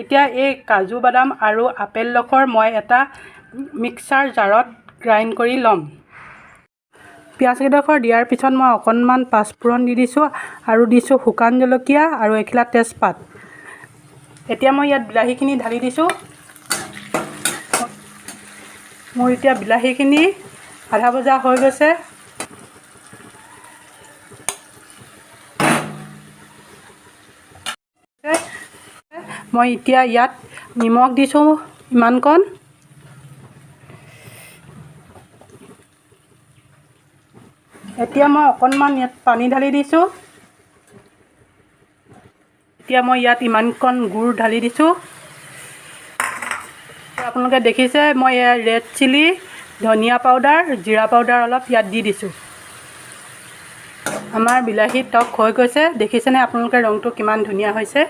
এতিয়া এই কাজু বাদাম আৰু আপেল লখৰ মই এটা মিক্সাৰ জাৰত গ্ৰাইণ্ড কৰি ল'ম। পিঁয়াজকেইডোখৰ দিয়াৰ পিছত মই অকণমান পাঁচফোৰণ দি দিছোঁ আৰু দিছোঁ শুকান জলকীয়া আৰু এখিলা তেজপাত। এতিয়া মই ইয়াত বিলাহীখিনি ঢালি দিছোঁ। মোৰ এতিয়া বিলাহীখিনি আধা ভজা হৈ গৈছে। মই এতিয়া ইয়াত নিমখ দিছোঁ ইমানকণ। এতিয়া মই অকণমান ইয়াত পানী ঢালি দিছোঁ। এতিয়া মই ইয়াত ইমানকণ গুড় ঢালি দিছোঁ। আপোনালোকে দেখিছে মই ৰেড চিলি, ধনিয়া পাউডাৰ, জিৰা পাউডাৰ অলপ ইয়াত দি দিছোঁ। আমাৰ বিলাহী টক হৈ গৈছে, দেখিছেনে আপোনালোকে ৰংটো কিমান ধুনীয়া হৈছে।